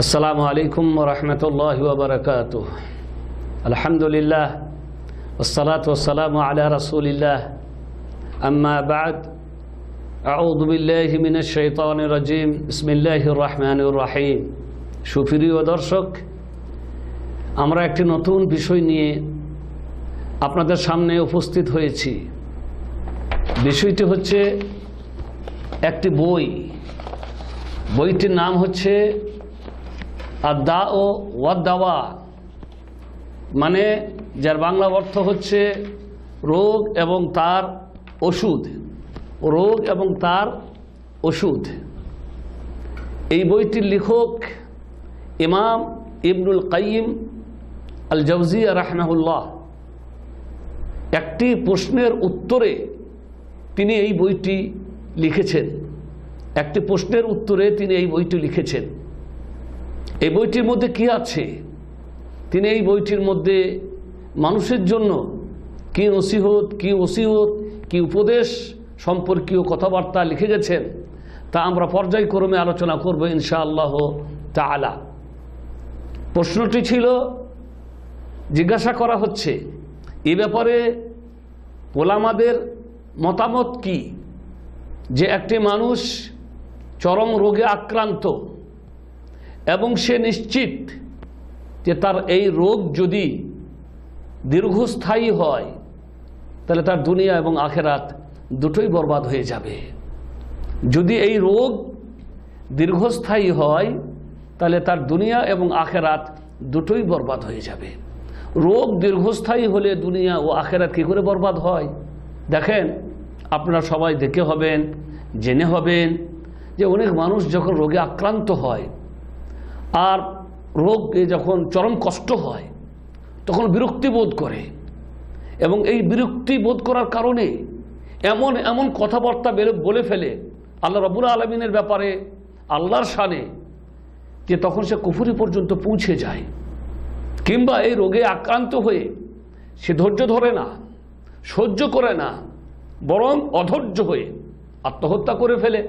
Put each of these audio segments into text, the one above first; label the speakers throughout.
Speaker 1: अस्सलामु अलैकुम व रहमतुल्लाहि व बरकातुह। अल्हम्दुलिल्लाह वस्सलातु वस्सलामु अला रसूलिल्लाह अम्मा बाद अऊज़ु बिल्लाहि मिनश शैतानिर रजीम बिस्मिल्लाहिर रहमानिर रहीम। সুপ্রিয় দর্শক, আমরা একটি নতুন বিষয় নিয়ে আপনাদের সামনে উপস্থিত হয়েছি। বিষয়টি হচ্ছে একটি বইটির নাম হচ্ছে আদ-দাও ওয়াদ-দাওয়া, মানে যার বাংলা অর্থ হচ্ছে রোগ এবং তার ওষুধ। এই বইটির লেখক ইমাম ইবনুল কাইয়িম আল জাওজিয়া রাহমাহুল্লাহ। একটি প্রশ্নের উত্তরে তিনি এই বইটি লিখেছেন। এই বইটির মধ্যে কি আছে? তিনি এই বইটির মধ্যে মানুষের জন্য কি নসিহত, কি উপদেশ সম্পর্কীয় কথাবার্তা লিখে গেছেন, তা আমরা পর্যায়ক্রমে আলোচনা করব ইনশাআল্লাহ তাআলা। প্রশ্নটি ছিল, জিজ্ঞাসা করা হচ্ছে এ ব্যাপারে ওলামাদের মতামত কি, যে একটি মানুষ চরম রোগে আক্রান্ত এবং সে নিশ্চিত যে তার এই রোগ যদি দীর্ঘস্থায়ী হয় তাহলে তার দুনিয়া এবং আখেরাত দুটোই বরবাদ হয়ে যাবে। যদি এই রোগ দীর্ঘস্থায়ী হয় তাহলে তার দুনিয়া এবং আখেরাত দুটোই বরবাদ হয়ে যাবে। রোগ দীর্ঘস্থায়ী হলে দুনিয়া ও আখেরাত কী করে বরবাদ হয়? দেখেন, আপনারা সবাই দেখে হবেন, জেনে হবেন যে অনেক মানুষ যখন রোগে আক্রান্ত হয় আর রোগে যখন চরম কষ্ট হয় তখন বিরক্তি বোধ করে, এবং এই বিরক্তি বোধ করার কারণে এমন কথাবার্তা বলে ফেলে আল্লাহ রাব্বুল আলামিনের ব্যাপারে, আল্লাহর শানে, যে তখন সে কুফরি পর্যন্ত পৌঁছে যায়। কিংবা এই রোগে আক্রান্ত হয়ে সে ধৈর্য ধরে না, সহ্য করে না, বরং অধৈর্য হয়ে আত্মহত্যা করে ফেলে।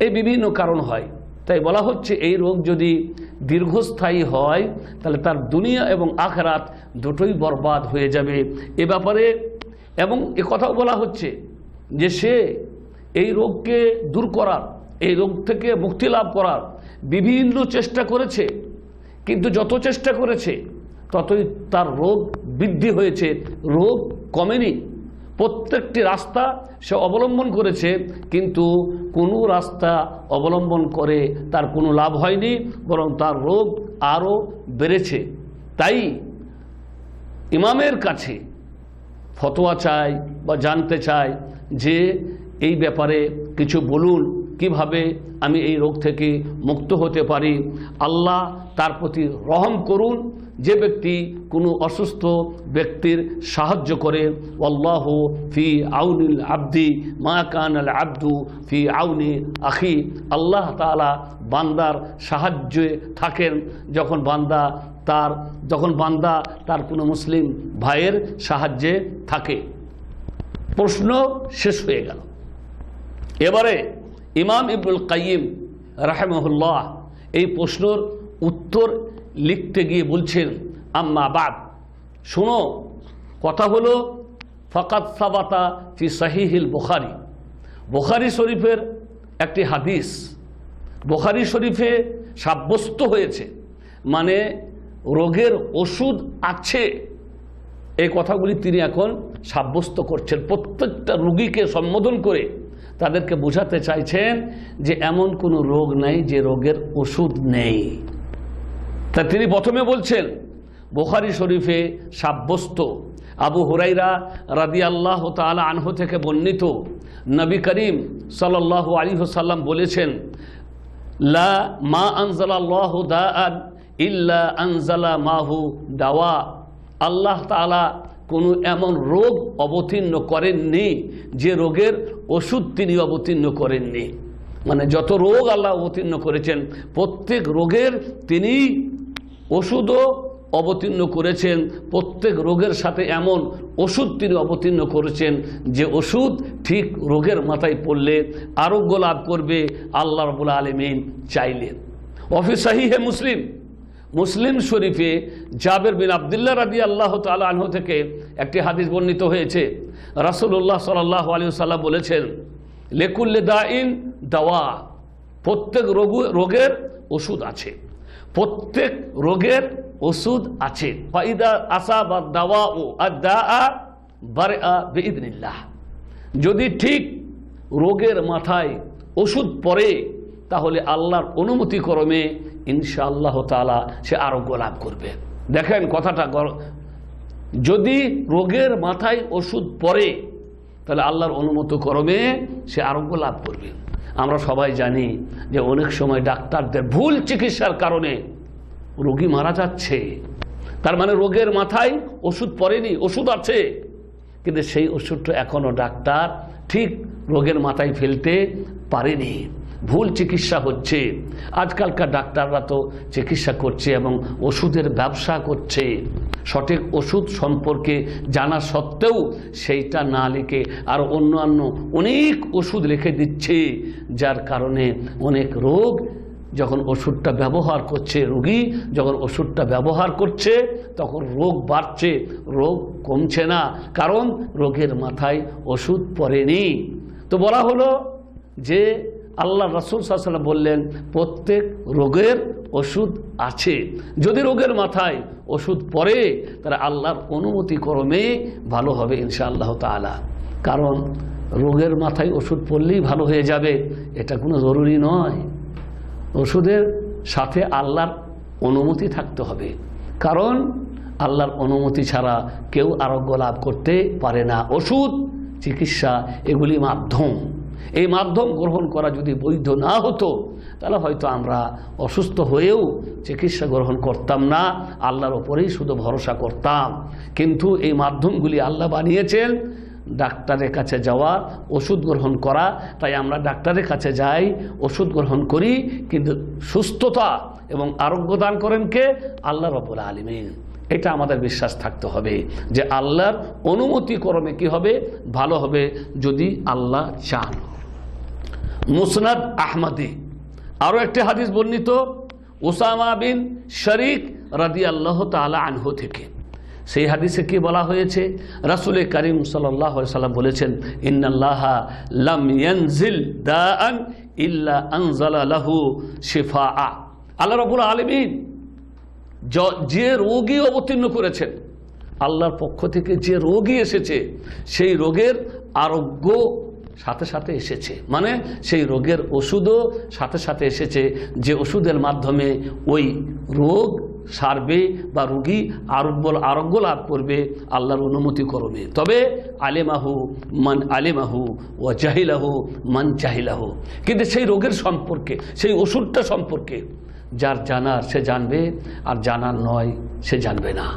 Speaker 1: এই বিভিন্ন কারণ হয়। তাই বলা হচ্ছে এই রোগ যদি দীর্ঘস্থায়ী হয় তাহলে তার দুনিয়া এবং আখেরাত দুটোই বরবাদ হয়ে যাবে। এ ব্যাপারে এবং এ কথাও বলা হচ্ছে যে সে এই রোগকে দূর করার, এই রোগ থেকে মুক্তি লাভ করার বিভিন্ন চেষ্টা করেছে, কিন্তু যত চেষ্টা করেছে ততই তার রোগ বৃদ্ধি হয়েছে, রোগ কমেনি। প্রত্যেকটি রাস্তা সে অবলম্বন করেছে, কিন্তু কোনো রাস্তা অবলম্বন করে তার কোনো লাভ হয়নি, বরং তার রোগ আরও বেড়েছে। তাই ইমামের কাছে ফতোয়া চাই বা জানতে চাই যে এই ব্যাপারে কিছু বলুন, কিভাবে আমি এই রোগ থেকে মুক্ত হতে পারি। আল্লাহ তার প্রতি রহম করুন যে ব্যক্তি কোনো অসুস্থ ব্যক্তির সাহায্য করে। আল্লাহু ফি আউনিল আবদি মা কানাল আবদু ফি আউনি আখি। আল্লাহ তাআলা বান্দার সাহায্যে থাকেন যখন বান্দা তার কোনো মুসলিম ভাইয়ের সাহায্যে থাকে। প্রশ্ন শেষ হয়ে গেল। এবারে ইমাম ইবনুল কাইয়িম রাহিমাহুল্লাহ এই প্রশ্নের উত্তর লিখতে গিয়ে বলছেন, আম্মা বাদ, শোনো, কথা হলো ফাকাদ সাবাতা ফি সাহিহিল বুখারী শরীফের একটি হাদিস বুখারী শরীফে সাব্যস্ত হয়েছে, মানে রোগের ওষুধ আছে, এই কথাগুলি তিনি এখন সাব্যস্ত করছেন। প্রত্যেকটা রোগীকে সম্বোধন করে তাদেরকে বোঝাতে চাইছেন যে এমন কোনো রোগ নাই যে রোগের ওষুধ নেই। তা তিনি প্রথমে বলছেন, বুখারী শরীফে সাব্যস্ত আবু হুরাইরা রাদিয়াল্লাহু তাআলা আনহু থেকে বর্ণিত, নবী করিম সাল্লাল্লাহু আলাইহি ওয়াসাল্লাম বলেছেন, লা মা আনজালাল্লাহু দাআন ইল্লা আনজালা মাহু দাওয়া। আল্লাহ তাআলা কোনো এমন রোগ অবতীর্ণ করেননি যে রোগের ওষুধ তিনি অবতীর্ণ করেননি। মানে যত রোগ আল্লাহ অবতীর্ণ করেছেন প্রত্যেক রোগের তিনি ওষুধও অবতীর্ণ করেছেন। প্রত্যেক রোগের সাথে এমন ওষুধ তিনি অবতীর্ণ করেছেন যে ওষুধ ঠিক রোগের মাথায় পড়লে আরোগ্য লাভ করবে আল্লাহ রাব্বুল আলামিন চাইলেন। ওয়াফি সাহিহে মুসলিম, মুসলিম শরীফে জাবের বিন আব্দুল্লাহ রাদিয়াল্লাহু তাআলা আনহু থেকে একটি হাদিস বর্ণিত হয়েছে। রাসূলুল্লাহ সাল্লাল্লাহু আলাইহি ওয়াসাল্লাম বলেছেন, লিকুল্লি দাইন দাওয়া, প্রত্যেক রোগের ওষুধ আছে, প্রত্যেক রোগের ওষুধ আছে। ফাইদা আসাবা দাওয়াউ আদ-দাআ বারআ বিইذনিল্লাহ, যদি ঠিক রোগের মাথায় ওষুধ পড়ে তাহলে আল্লাহর অনুমতি ক্রমে ইনশাআল্লাহ তাআলা সে আরোগ্য লাভ করবে। দেখেন কথাটা, যদি রোগের মাথায় ওষুধ পড়ে তাহলে আল্লাহর অনুমতি ক্রমে সে আরোগ্য লাভ করবে। আমরা সবাই জানি যে অনেক সময় ডাক্তারদের ভুল চিকিৎসার কারণে রোগী মারা যাচ্ছে। তার মানে রোগের মাথায় ওষুধ পড়েনি, ওষুধ আছে, কিন্তু সেই ওষুধটা এখনো ডাক্তার ঠিক রোগের মাথায় ফেলতে পারেনি, ভুল চিকিৎসা হচ্ছে। আজকালকার ডাক্তাররা তো চিকিৎসা করছে এবং ওষুধের ব্যবসা করছে, সঠিক ওষুধ সম্পর্কে জানা সত্ত্বেও সেইটা না লিখে আর অন্যান্য অনেক ওষুধ লিখে দিচ্ছে, যার কারণে অনেক রোগ যখন ওষুধটা ব্যবহার করছে, রোগী যখন ওষুধটা ব্যবহার করছে তখন রোগ বাড়ছে, রোগ কমছে না, কারণ রোগের মাথায় ওষুধ পড়েনি। তো বলা হলো যে আল্লাহ রাসূল সাল্লাল্লাহু আলাইহি ওয়াসাল্লাম বললেন প্রত্যেক রোগের ওষুধ আছে। যদি রোগের মাথায় ওষুধ পড়ে তাহলে আল্লাহর অনুমতি ক্রমে ভালো হবে ইনশাআল্লাহ তাআলা। কারণ রোগের মাথায় ওষুধ পড়লেই ভালো হয়ে যাবে এটা কোনো জরুরি নয়। ওষুধের সাথে আল্লাহর অনুমতি থাকতে হবে, কারণ আল্লাহর অনুমতি ছাড়া কেউ আরোগ্য লাভ করতে পারে না। ওষুধ, চিকিৎসা এগুলি মাধ্যম, এই মাধ্যম গ্রহণ করা যদি বৈধ না হতো তাহলে হয়তো আমরা অসুস্থ হয়েও চিকিৎসা গ্রহণ করতাম না, আল্লাহর ওপরেই শুধু ভরসা করতাম। কিন্তু এই মাধ্যমগুলি আল্লাহ বানিয়েছেন ডাক্তারের কাছে যাওয়া, ওষুধ গ্রহণ করা, তাই আমরা ডাক্তারের কাছে যাই, ওষুধ গ্রহণ করি, কিন্তু সুস্থতা এবং আরোগ্য দান করেন কে? আল্লাহ রাব্বুল আলামিন। এটা আমাদের বিশ্বাস থাকতে হবে যে আল্লাহর অনুমতি ক্রমে কি হবে? ভালো হবে, যদি আল্লাহ চান। মুসনাদ আহমদে আরও একটি হাদিস বর্ণিত উসামা বিন শরীক রাদিয়াল্লাহু তাআলা আনহু থেকে। সেই হাদিসে কি বলা হয়েছে? রাসূল করিম সাল্লাল্লাহু আলাইহি ওয়াসাল্লাম বলেছেন, ইন্নাল্লাহা লাম ইয়ানজিল দাআন ইল্লা আনজালা লাহু শিফাআ। আল্লাহ রাব্বুল আলামিন যে রোগী অবতীর্ণ করেছেন, আল্লাহর পক্ষ থেকে যে রোগী এসেছে সেই রোগের আরোগ্য সাথে সাথে এসেছে, মানে সেই রোগের ওষুধও সাথে সাথে এসেছে, যে ওষুধের মাধ্যমে ওই রোগ সারবে বা রোগী আরোগ্য লাভ করবে আল্লাহর অনুমতি ক্রমে। তবে আলেমাহু মান আলেমাহু ও জাহিলাহু মান জাহিলাহু, কিন্তু সেই রোগের সম্পর্কে, সেই ওষুধটা সম্পর্কে যার জানার সে জানবে, আর জানার নয় সে জানবে না।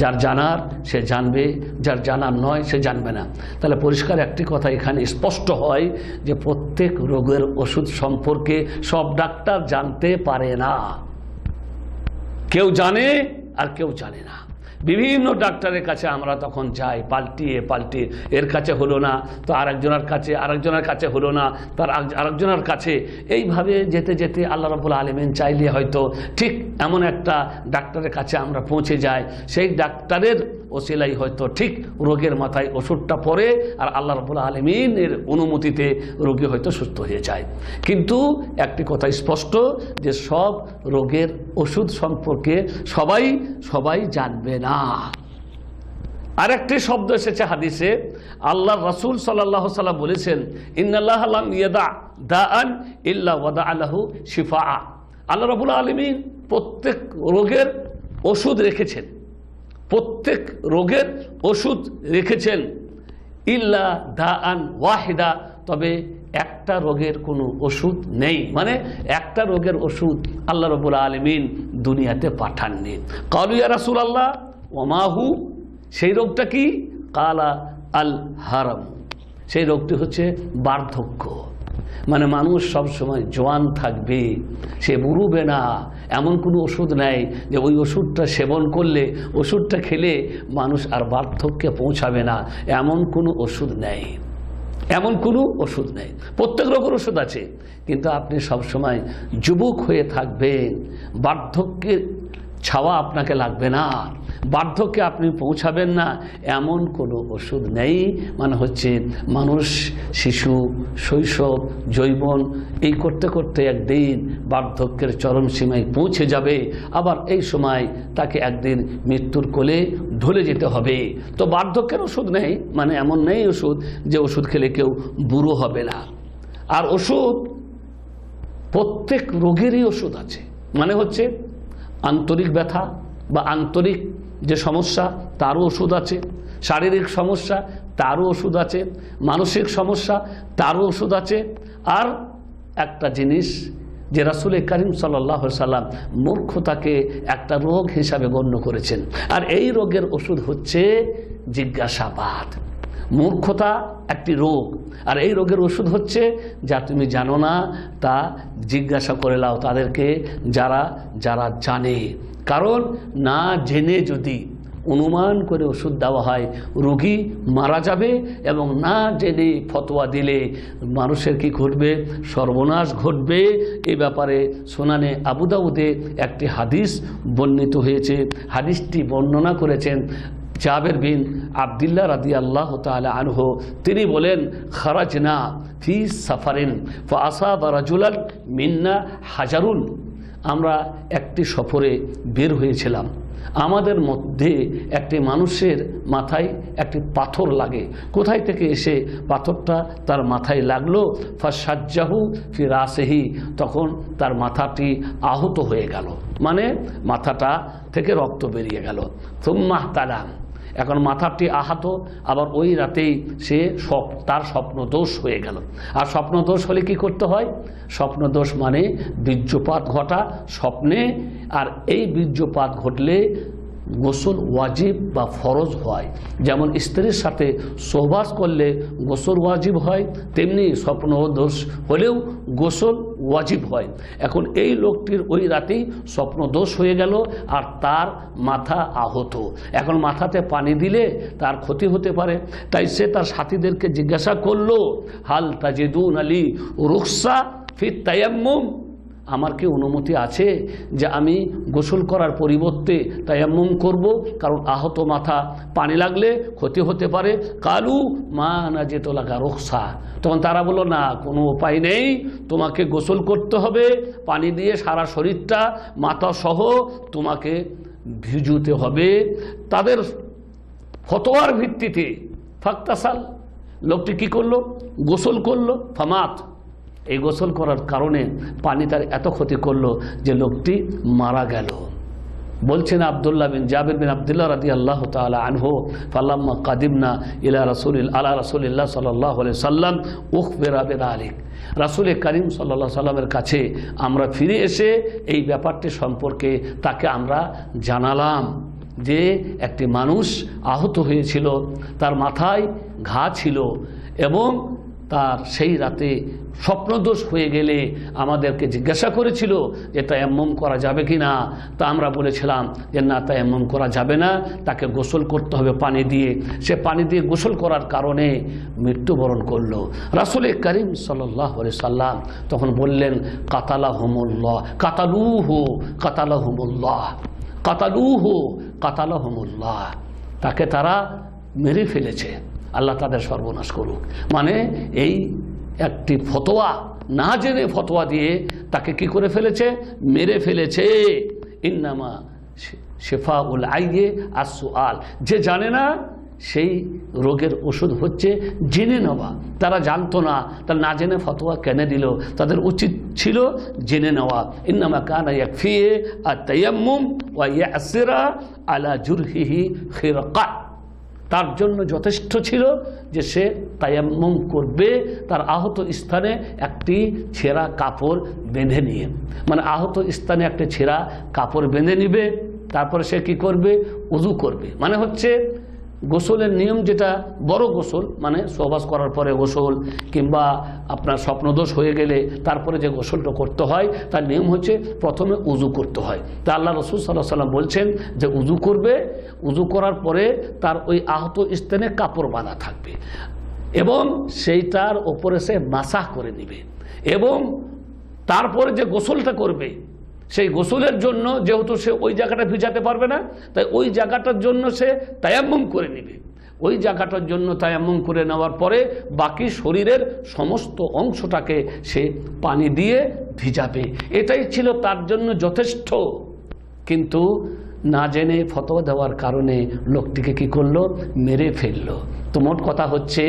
Speaker 1: যার জানার সে জানবে, যার জানার নয় সে জানবে না। তাহলে পরিষ্কার একটি কথা এখানে স্পষ্ট হয় যে প্রত্যেক রোগের ওষুধ সম্পর্কে সব ডাক্তার জানতে পারে না, কেউ জানে আর কেউ জানে না। বিভিন্ন ডাক্তারের কাছে আমরা তখন যাই, পাল্টিয়ে এর কাছে হলো না তো আরেকজনের কাছে হলো না, তার আরেকজনের কাছে, এইভাবে যেতে যেতে আল্লাহ রাব্বুল আলামিন চাইলে হয়তো ঠিক এমন একটা ডাক্তারের কাছে আমরা পৌঁছে যাই, সেই ডাক্তারের ওসিলাই হয়তো ঠিক রোগের মাথায় ওষুধটা পড়ে আর আল্লাহ রাব্বুল আলামিনের অনুমতিতে রোগী হয়তো সুস্থ হয়ে যায়। কিন্তু একটি কথা স্পষ্ট যে সব রোগের ওষুধ সম্পর্কে সবাই জানবে না। আরেকটি শব্দ এসেছে হাদিসে, আল্লাহর রাসূল সাল্লাল্লাহু আলাইহি ওয়াসাল্লাম বলেছেন, ইন্নাল্লাহা লাম ইয়াদা দাআন ইল্লা ওয়াদাআ লাহু শিফাআ। আল্লাহ রাব্বুল আলামিন প্রত্যেক রোগের ওষুধ রেখেছেন, প্রত্যেক রোগের ওষুধ রেখেছেন, ইল্লা দাআন ওয়াহিদা, তবে একটা রোগের কোনো ওষুধ নেই, মানে একটা রোগের ওষুধ আল্লাহ রাব্বুল আলামিন দুনিয়াতে পাঠাননি। ক্বালু ইয়া রাসূলুল্লাহ ওয়া মা হু, সেই রোগটা কি? কালা আল হারাম, সেই রোগটি হচ্ছে বার্ধক্য, মানে মানুষ সব সময় জোয়ান থাকবে, সে বুড়ুবে না, এমন কোনো ওষুধ নেই যে ওই ওষুধটা সেবন করলে, ওষুধটা খেলে মানুষ আর বার্ধক্যে পৌঁছাবে না, এমন কোনো ওষুধ নেই। এমন কোনো ওষুধ নেই। প্রত্যেক রোগের ওষুধ আছে, কিন্তু আপনি সবসময় যুবক হয়ে থাকবেন, বার্ধক্যের ছাওয়া আপনাকে লাগবে না, বার্ধক্যে আপনি পৌঁছাবেন না, এমন কোনো ওষুধ নেই। মানে হচ্ছে মানুষ শিশু, শৈশব, যৌবন এই করতে করতে একদিন বার্ধক্যের চরম সীমায় পৌঁছে যাবে, আবার এই সময় তাকে একদিন মৃত্যুর কোলে ঢলে যেতে হবে। তো বার্ধক্যের ওষুধ নেই, মানে এমন নেই ওষুধ যে ওষুধ খেলে কেউ বুড়ো হবে না। আর ওষুধ প্রত্যেক রোগেরই ওষুধ আছে। মানে হচ্ছে আন্তরিক ব্যথা বা আন্তরিক যে সমস্যা তারও ওষুধ আছে, শারীরিক সমস্যা তারও ওষুধ আছে, মানসিক সমস্যা তারও ওষুধ আছে। আর একটা জিনিস যে রাসূল করিম সাল্লাল্লাহু আলাইহি সাল্লাম মূর্খতাকে একটা রোগ হিসাবে গণ্য করেছেন, আর এই রোগের ওষুধ হচ্ছে জিজ্ঞাসাবাদ। মূর্খতা একটি রোগ, আর এই রোগের ওষুধ হচ্ছে যা তুমি জানো না তা জিজ্ঞাসা করে নাও তাদেরকে যারা যারা জানে। কারণ না জেনে যদি অনুমান করে ওষুধ দেওয়া হয় রোগী মারা যাবে, এবং না জেনে ফতোয়া দিলে মানুষের কি ঘটবে, সর্বনাশ ঘটবে। এই ব্যাপারে সুনানে আবু দাউদে একটি হাদিস বর্ণিত হয়েছে। হাদিসটি বর্ণনা করেছেন জাবের বিন আবদুল্লাহ রাদিয়াল্লাহু তাআলা আনহু। তিনি বলেন, খারাজনা ফি সাফারিন ফাআসাবা রাজুলান মিন্না হাজারুন। আমরা একটি সফরে বের হয়েছিলাম, আমাদের মধ্যে একটি মানুষের মাথায় একটি পাথর লাগে। কোথায় থেকে এসে পাথরটা তার মাথায় লাগলো, ফাসাজ্জাহু ফি রাসিহি, তখন তার মাথাটি আহত হয়ে গেল, মানে মাথাটা থেকে রক্ত বেরিয়ে গেল। সুম্মা তালা, এখন মাথাটি আহত, আবার ওই রাতেই সে তার স্বপ্নদোষ হয়ে গেল। আর স্বপ্নদোষ হলে কি করতে হয়? স্বপ্নদোষ মানে বীর্যপাত ঘটা স্বপ্নে, আর এই বীর্যপাত ঘটলে গোসল ওয়াজিব বা ফরজ হয়। যেমন স্ত্রীর সাথে সহবাস করলে গোসল ওয়াজিব হয়, তেমনি স্বপ্নদোষ হলেও গোসল ওয়াজিব হয়। এখন এই লোকটির ওই রাতেই স্বপ্নদোষ হয়ে গেল, আর তার মাথা আহত। এখন মাথাতে পানি দিলে তার ক্ষতি হতে পারে, তাই সে তার সাথীদেরকে জিজ্ঞাসা করলো, হাল তাজিদুন আলী রুখসা ফি তায়াম্মুম, আমার কি অনুমতি আছে যে আমি গোসল করার পরিবর্তে তায়াম্মুম করব, কারণ আহত মাথা পানি লাগলে ক্ষতি হতে পারে। কালু মা নাজিদ লাগা রুখসা, তখন তারা বলল, না কোনো উপায় নেই, তোমাকে গোসল করতে হবে, পানি দিয়ে সারা শরীরটা মাথা সহ তোমাকে ভিজুতে হবে। তাদের ফতোয়ার ভিত্তিতে ফাক্তাসাল, লোকটি কি করলো? গোসল করলো। ফামাত, এই গোসল করার কারণে পানি তার এত ক্ষতি করলো যে লোকটি মারা গেল। বলছেন আব্দুল্লাহ বিন জাবির বিন আবদুল্লাহ রাদিয়াল্লাহু তাআলা আনহু, ফালাম্মা কাদিমনা ইলা রাসূলিল্লাহ সাল্লাল্লাহু আলাইহি সাল্লাম উখবিরা বিযালিক, রাসূল করিম সাল্লাল্লাহু আলাইহি সাল্লামের কাছে আমরা ফিরে এসে এই ব্যাপারটি সম্পর্কে তাকে আমরা জানালাম যে একটি মানুষ আহত হয়েছিল, তার মাথায় ঘা ছিল, এবং তার সেই রাতে স্বপ্নদোষ হয়ে গেলে আমাদেরকে জিজ্ঞাসা করেছিল যে তায়াম্মুম করা যাবে কি না। তা আমরা বলেছিলাম যে না, তায়াম্মুম করা যাবে না, তাকে গোসল করতে হবে পানি দিয়ে। সে পানি দিয়ে গোসল করার কারণে মৃত্যুবরণ করলো। রাসূল করিম সাল্লাল্লাহু আলাইহি সাল্লাম তখন বললেন, কাতালাহুমুল্লাহ, কাতালাহুমুল্লাহ, তাকে তারা মেরে ফেলেছে, আল্লাহ তাদের সর্বনাশ করুক। মানে এই একটি ফতোয়া, না জেনে ফতোয়া দিয়ে তাকে কি করে ফেলেছে? মেরে ফেলেছে। ইন্নামা শিফাউল আইয়ে আস-সুআল, যে জানে না সেই রোগের ওষুধ হচ্ছে জেনে নেওয়া। তারা জানতো না, তারা না জেনে ফতোয়া কেন দিল? তাদের উচিত ছিল জেনে নেওয়া। ইন্নামা কানা ইয়াকফি আত-তায়াম্মুম ওয়া ইয়াসিরা আলা জুরহিহি খিরকা, তার জন্য যথেষ্ট ছিল যে সে তায়াম্মুম করবে তার আহত স্থানে একটি ছেঁড়া কাপড় বেঁধে নিয়ে, মানে আহত স্থানে একটি ছেঁড়া কাপড় বেঁধে নিবে, তারপরে সে কি করবে? ওযু করবে। মানে হচ্ছে গোসলের নিয়ম যেটা বড় গোসল, মানে সহবাস করার পরে গোসল, কিংবা আপনার স্বপ্নদোষ হয়ে গেলে তারপরে যে গোসলটা করতে হয় তার নিয়ম হচ্ছে প্রথমে উযু করতে হয়। তা আল্লাহ রাসূল সাল্লাল্লাহু আলাইহি সাল্লাম বলছেন যে উযু করবে, উযু করার পরে তার ওই আহত স্থানে কাপড় বাঁধা থাকবে। এবং সেইটার ওপরে সে মাসাহ করে নেবে, এবং তারপরে যে গোসলটা করবে সেই গোসলের জন্য যেহেতু সে ওই জায়গাটা ভিজাতে পারবে না, তাই ওই জায়গাটার জন্য সে তায়াম্মুম করে নেবে। ওই জায়গাটার জন্য তায়াম্মুম করে নেওয়ার পরে বাকি শরীরের সমস্ত অংশটাকে সে পানি দিয়ে ভিজাবে, এটাই ছিল তার জন্য যথেষ্ট। কিন্তু না জেনে ফতোয়া দেওয়ার কারণে লোকটিকে কি করলো, মেরে ফেললো। তো মোট কথা হচ্ছে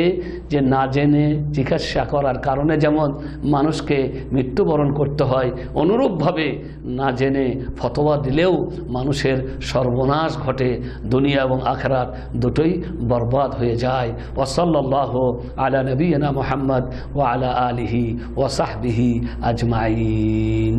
Speaker 1: যে না জেনে জিজ্ঞাসা করার কারণে যেমন মানুষকে মৃত্যুবরণ করতে হয়, অনুরূপভাবে না জেনে ফতোয়া দিলেও মানুষের সর্বনাশ ঘটে, দুনিয়া এবং আখিরাত দুটোই বরবাদ হয়ে যায়। ওয়া সাল্লাল্লাহু আলা নবিয়িনা মুহাম্মদ ওয়া আলা আলিহি ওয়া সাহবিহি আজমাইন।